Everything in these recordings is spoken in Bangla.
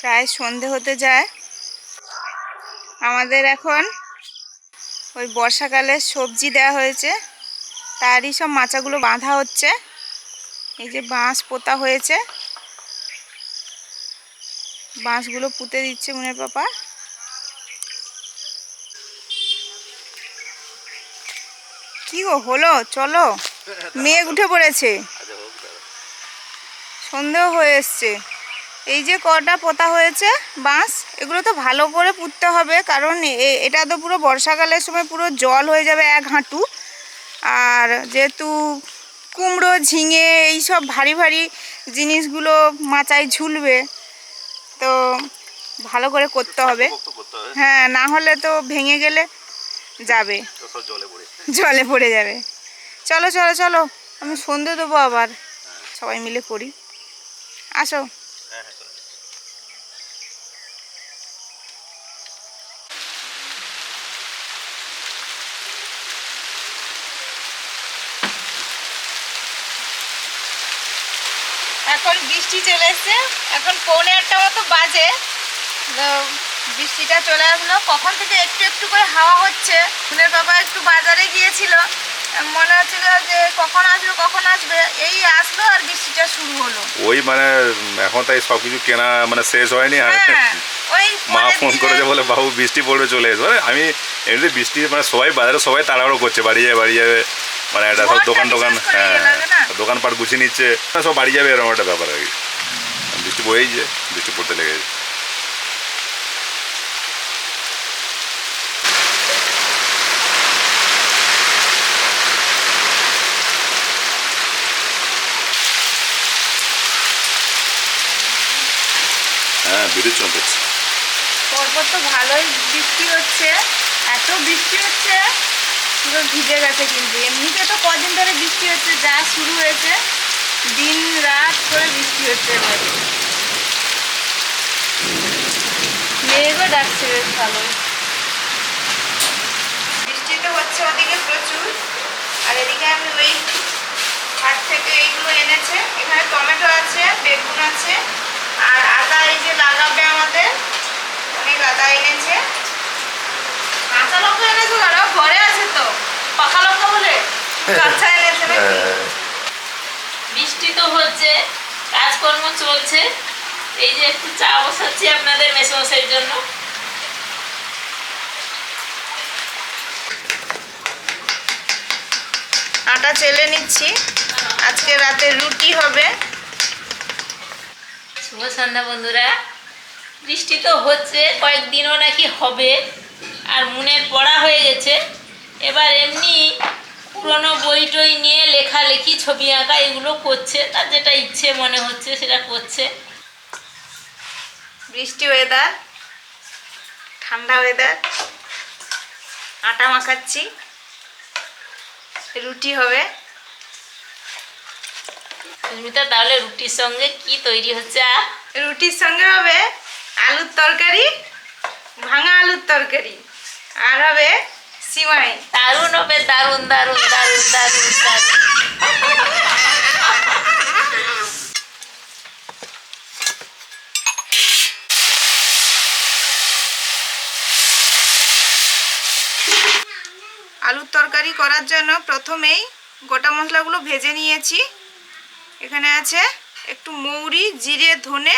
প্রায় সন্ধে হতে যায়। আমাদের এখন ওই বর্ষাকালে সবজি দেওয়া হয়েছে, তারই সব মাচাগুলো বাঁধা হচ্ছে। এই যে বাঁশ পোতা হয়েছে, বাঁশগুলো পুঁতে দিচ্ছে মুনের পাপা। কি গো হলো, চলো, মেঘ উঠে পড়েছে, সন্ধেও হয়ে এসছে। এই যে কটা পোতা হয়েছে বাঁশ, এগুলো তো ভালো করে পুঁততে হবে, কারণ এটা তো পুরো বর্ষাকালের সময় পুরো জল হয়ে যাবে এক হাঁটু। আর যেহেতু কুমড়ো ঝিঙে এইসব ভারী ভারী জিনিসগুলো মাচায় ঝুলবে, তো ভালো করে করতে হবে। হ্যাঁ, না হলে তো ভেঙে গেলে যাবে, জলে পড়ে যাবে। চলো চলো চলো, আমি সন্ধে দেবো আবার, সবাই মিলে করি, আসো। এখন বৃষ্টি চলে এসছে, এখন 8:45 মতো বাজে। বৃষ্টিটা চলে আসলো, কখন থেকে একটু একটু করে হাওয়া হচ্ছে। মুনের বাবা একটু বাজারে গিয়েছিল, মনে হচ্ছিল যে কখন আসবে, এই আসলো আর বৃষ্টিটা শুরু হলো। ওই মানে এখন তাই সবকিছু কেনা মানে শেষ হয়নি। ওই মা ফোন করেছে, বলে বাবু বৃষ্টি পড়বে, চলে এসো। আমি এমনি বৃষ্টি মানে সবাই বাজারে সবাই তাড়াহুড়ো করছে, বাড়ি যাবে মানে একটা সব দোকান হ্যাঁ দোকানপাট গুছিয়ে নিচ্ছে, সব বাড়ি যাবে, এরকম একটা ব্যাপার আর কি। বৃষ্টি বয়েই যে বৃষ্টি পড়তে লেগেছে। হ্যাঁ, বিদ্যুৎ চমকাচ্ছে। পরপর তো ভালোই বৃষ্টি হচ্ছে, এত বৃষ্টি হচ্ছে পুরো ভিজে গেছে। কিন্তু এমনিতে তো কদিন ধরে বৃষ্টি হচ্ছে, যা শুরু হয়েছে দিন রাত করে বৃষ্টি হচ্ছে। এবার মেঘও ডাকছে বেশ ভালোই। বৃষ্টি তো হচ্ছে ওদিকে প্রচুর, আর এদিকে আমি ওই হাট থেকে এইগুলো এনেছে, এখানে টমেটো আছে, বেগুন আছে, আর আদা এই যে লাগাবে আমাদের, অনেক আদা এনেছে। কাঁচা লঙ্কা এনেছে, কারো ঘরে আছে তো পাকা লঙ্কা বলে কাঁচা এনেছে নাকি। বৃষ্টি তো হচ্ছে, কাজকর্ম চলছে। এই যে একটু চা বসাচ্ছি আপনাদের মেসমশাইয়ের জন্য। আটা চেলে নিচ্ছি, আজকে রাতে রুটি হবে। শুভ সন্ধ্যা বন্ধুরা। বৃষ্টি তো হচ্ছে, কয়েকদিনও নাকি হবে, আর মুনের পড়া হয়ে গেছে। এবার এমনি পুরনো বই টই নিয়ে লেখালেখি, ছবি আঁকা এগুলো করছে, তার যেটা ইচ্ছে মনে হচ্ছে সেটা করছে। বৃষ্টি ওয়েদার, ঠান্ডা ওয়েদার, আটা মাখাচ্ছি, রুটি হবে। সুস্মিতা, তাহলে রুটির সঙ্গে কি তৈরি হচ্ছে? রুটির সঙ্গে হবে আলুর তরকারি, ভাঙা আলুর তরকারি, আর হবে সিমাই। দারুণ হবে, দারুণ দারুণ দারুণ দারুণ দারুণ। আলুর তরকারি করার জন্য প্রথমেই গোটা মশলাগুলো ভেজে নিয়েছি। এখানে আছে একটু মৌরি, জিরে, ধনে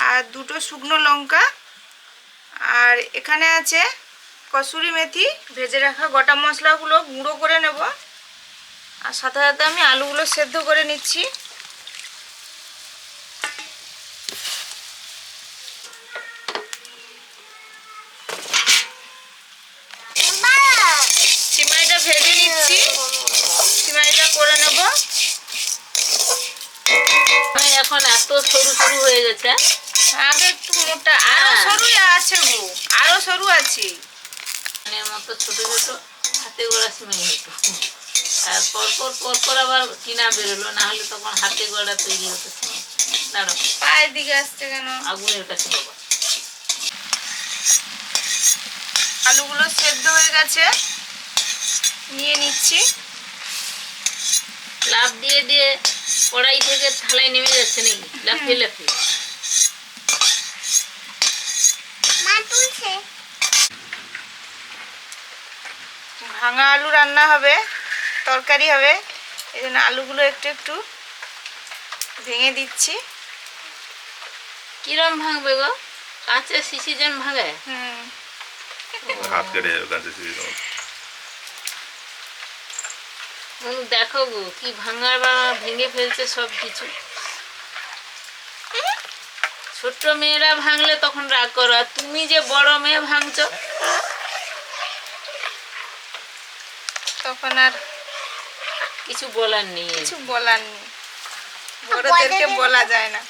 আর 2টো শুকনো লঙ্কা, আর এখানে আছে কসুরি মেথি। ভেজে রাখা গোটা মশলাগুলো গুঁড়ো করে নেব, আর সাথে সাথে আমি আলুগুলো সেদ্ধ করে নিচ্ছি। সিমাইটা ভেজে নিচ্ছি, সিমাইটা করে নেব। এখন এত সরু সরু হয়ে গেছে, আগে একটু মোটা, আরো সরু আছে গো, আরো সরু আছে। এর মতো ছোট ছোট হাতে গড়া সিমাই হতো, আর পরপর আবার কিনা বেরোলো, না হলে তখন হাতে গড়া তৈরি হতো সিমাই। দাঁড়াও, পায়ের দিকে আসছে কেন? আগুনের কাছে বাবা। আলুগুলো সেদ্ধ হয়ে গেছে, নিয়ে নিচ্ছি। লাফ দিয়ে দিয়ে কড়াই থেকে থালায় নেমে যাচ্ছে নাকি, লাফিয়ে লাফিয়ে। ভাঙা আলু রান্না হবে, তরকারি হবে, এই জন্য আলুগুলো একটু একটু ভেঙে দিচ্ছি। কিরম ভাঙবে গো? কাঁচের শিশি যেন ভাঙে? হুম, হাত কেটে যাবে কাঁচের শিশি তোমার। দেখো গো কি ভাঙার বা ভেঙে ফেলছে সব কিছু। ছোট্ট মেয়েরা ভাঙলে তখন রাগ করো, আর তুমি যে বড় মেয়ে ভাঙছো। তখন আর কিছু বলার নেই। কিছু বলার নেই, বড়দেরকে বলা যায় না,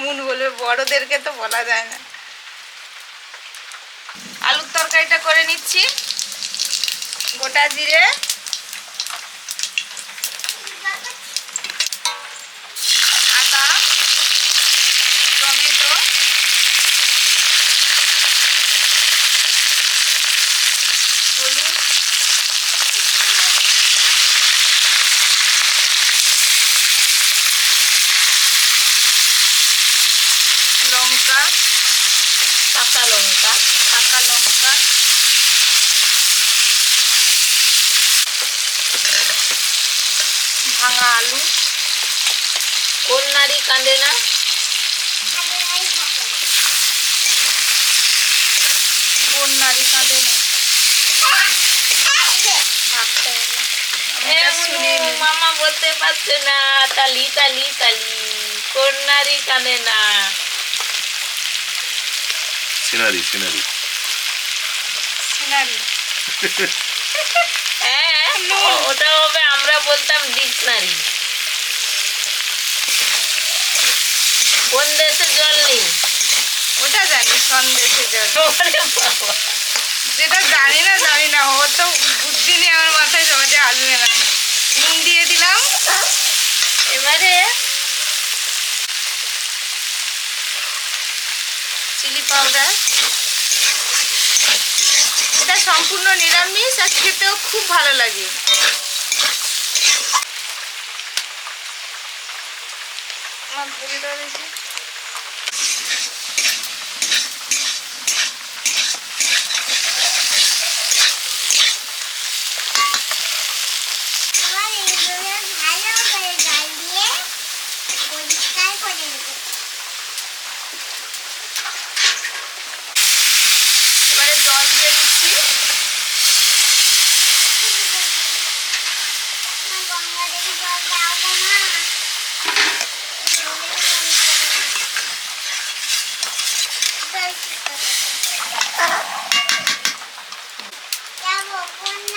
মন বলবে বড়দেরকে তো বলা যায় না। আলুর তরকারিটা করে নিচ্ছি। গোটা জিরে, আদা, টমেটো, হলুদ, লঙ্কা, পাকা লঙ্কা, পাকা লঙ্কা, ভাঙা আলু, কোন নারী কাঁদে না? কোন নারী কাঁদে না। ভাবতে হবে। আমি এটা শুনিনি। মামা বলতে পারছে না। তালি তালি তালি, কোন নারী কাঁদে না? Scenery scenery. সিনারি। হ্যাঁ, ওটা হবে, আমরা বলতাম ডিকশনারি। কোন দেশে জল নেই? ওটা জানি, সন্দেশে জল। ওরে বাবা। যেটা জানি না, ও তো বুদ্ধি নেই আমার মাথায়, সমাজে আসবে না। নুন দিয়ে দিলাম, এবারে চিলি পাউডার। এটা সম্পূর্ণ নিরামিষ আর খেতেও খুব ভালো লাগে। আমার ভুড়িটা দেখি। এবারে জল দিয়ে দিচ্ছি।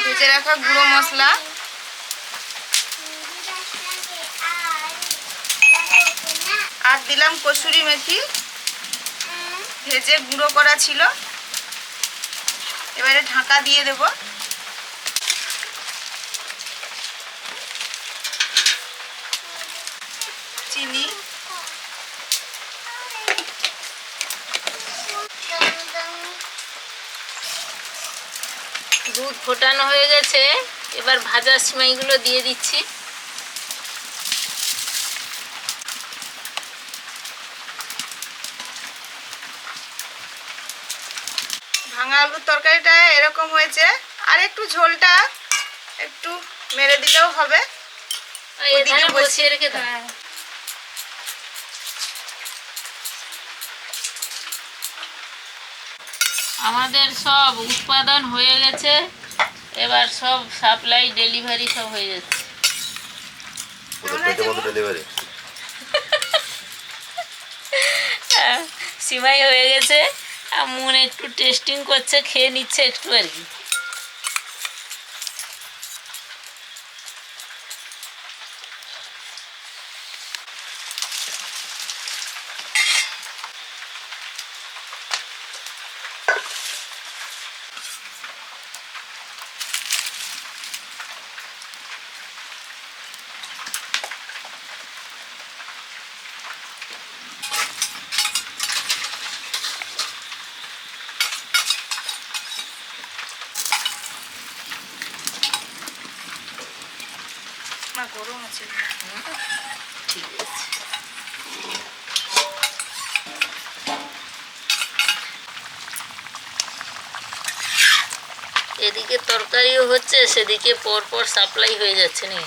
ভেজে রাখা গুঁড়ো মশলা, আর দিলাম কসুরি মেথি, ভেজে গুঁড়ো করা ছিল। এবারে ঢাকা দিয়ে দেব। চিনি, দুধ ফোটানো হয়ে গেছে, এবার ভাজা সিমাইগুলো দিয়ে দিচ্ছি। ভাঙা আলুর তরকারিটা এরকম হয়েছে। আর একটু ঝোলটা একটু মেরে দিলেও হবে। এখানে বসিয়ে রেখে দাও। হ্যাঁ। আমাদের সব উৎপাদন হয়ে গেছে, এবার সব সাপ্লাই ডেলিভারি সব হয়ে যাচ্ছে। ডেলিভারি সিমাই হয়ে গেছে, আর মন একটু টেস্টিং করছে, খেয়ে নিচ্ছে একটু আর কি। না, গরম আছে। ঠিক আছে। এ এদিকে তরকারিও হচ্ছে, সেদিকে পরপর সাপ্লাই হয়ে যাচ্ছে নি।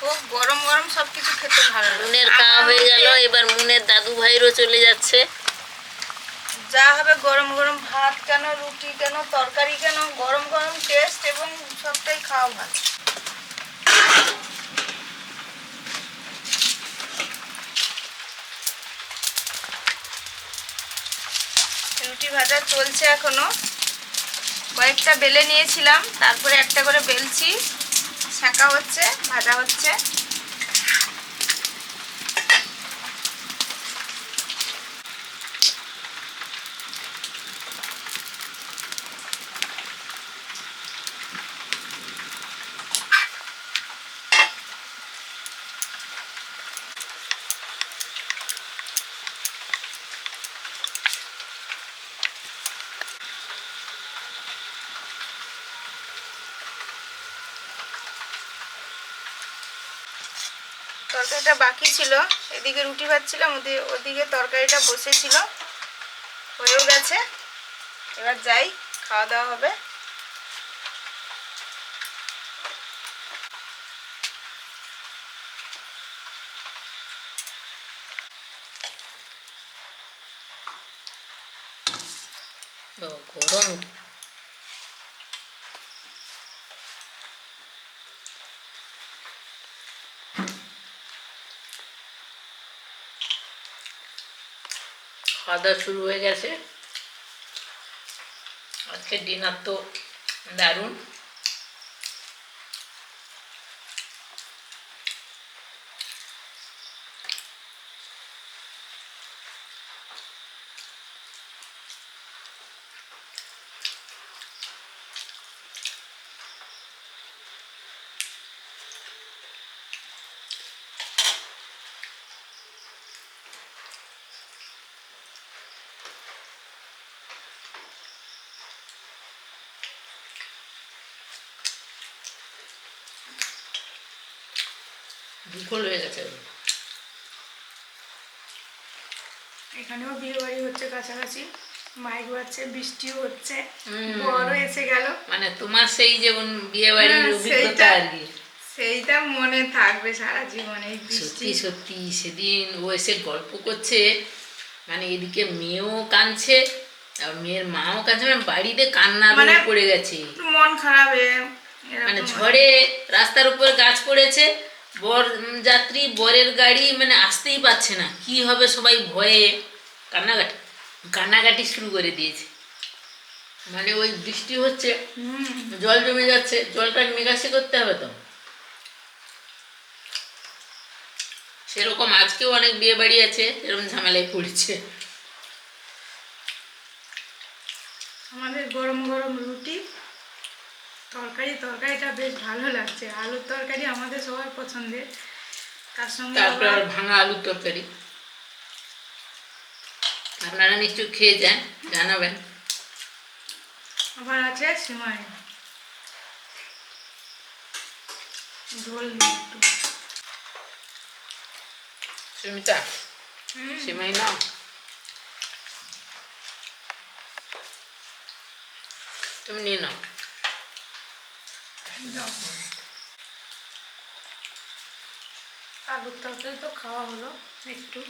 ও গরম গরম সব কিছু খেতে ভালো লাগে। মুনের খাওয়া হয়ে গেল, এবার মুনের দাদু ভাইরও চলে যাচ্ছে। যা হবে গরম গরম ভাত কেন, রুটি কেন, তরকারি কেন, গরম গরম টেস্ট এবং সবটাই খাওয়া ভালো। রুটি ভাজা চলছে এখনো, কয়েকটা বেলে নিয়েছিলাম, তারপরে একটা করে বেলছি, সেঁকা হচ্ছে, ভাজা হচ্ছে। তরকারিটা বাকি ছিল, এদিকে রুটি ভাজছিলাম, ওদিকে তরকারিটা বসেছিল, হয়েও গেছে। এবার যাই, খাওয়া দাওয়া হবে। গরম খাওয়া দাওয়া শুরু হয়ে গেছে। আজকে ডিনার তো দারুণ। দুপুর হয়ে গেছে। এখানেও বিয়ে বাড়ি হচ্ছে কাছাকাছি, মাইক বাজছে, বৃষ্টিও হচ্ছে, বড় এসে গেল। মানে তোমার সেই যেমন বিয়ে বাড়ির অভিজ্ঞতা আর কি, সেইটা মনে থাকবে সারা জীবন। এই সত্যি সত্যি সেদিন ও এসে গল্প করছে, মানে এদিকে মেয়েও কাঁদছে আর মেয়ের মাও কাঁদছে, মানে বাড়িতে কান্নার রোল পড়ে গেছে, মন খারাপ। মানে ঝড়ে রাস্তার উপর গাছ পড়েছে, বর যাত্রী বরের গাড়ি মানে আসতেই পারছে না, কি হবে সবাই ভয়ে কান্নাকাটি শুরু করে দিয়েছে। মানে ওই বৃষ্টি হচ্ছে, জল জমে যাচ্ছে, জলটা নিকাশি করতে হবে তো। সেরকম আজকেও অনেক বিয়ে বাড়ি আছে এরকম ঝামেলায় পড়ছে। আমাদের গরম গরম রুটি, তরকারিটা বেশ ভালো লাগছে। আলুর তরকারি আমাদের সবার পছন্দের, তার সঙ্গে তারপর ভাঙা আলুর তরকারি। আপনারা নিশ্চয়ই খেয়ে যান, জানাবেন। আবার আছে সিমাই ঝোল একটু। সুমিতা, সিমাই নাও। তুমি নিয়ে নাও। আলুর তরকারি তো খাওয়া হলো একটু,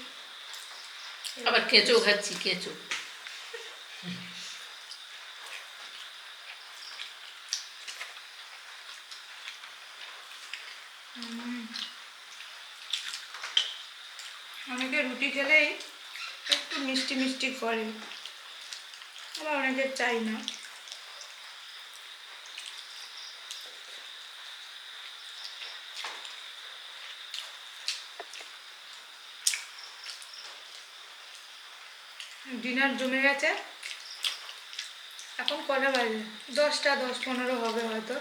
আবার কেঁচো খাচ্ছি, কেঁচো। অনেকে রুটি খেলেই একটু মিষ্টি মিষ্টি করে, আবার অনেকের চাই না। ডিনার জমে গেছে। এখন কটা বাজে? 10টা 10-15 হবে হয়তো।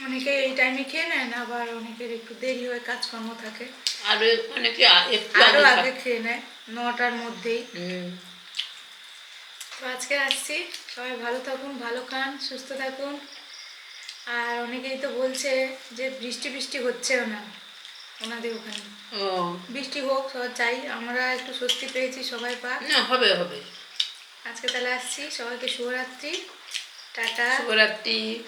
অনেকে এই টাইমে খেয়ে নেন, আবার অনেকের একটু দেরি হয়, কাজকর্ম থাকে, আর অনেকে আরও আগে খেয়ে নেয় 9টার মধ্যেই। তো আজকে আসছি, সবাই ভালো থাকুন, ভালো খান, সুস্থ থাকুন। আর অনেকেই তো বলছে যে বৃষ্টি বৃষ্টি হচ্ছেও না ওনাদের ওখানে। বৃষ্টি হোক, সবাই চাই, আমরা একটু স্বস্তি পেয়েছি, সবাই পাক। না, হবে হবে। আজকে তাহলে আসছি, সবাইকে শুভরাত্রি, টাটা। শুভরাত্রি।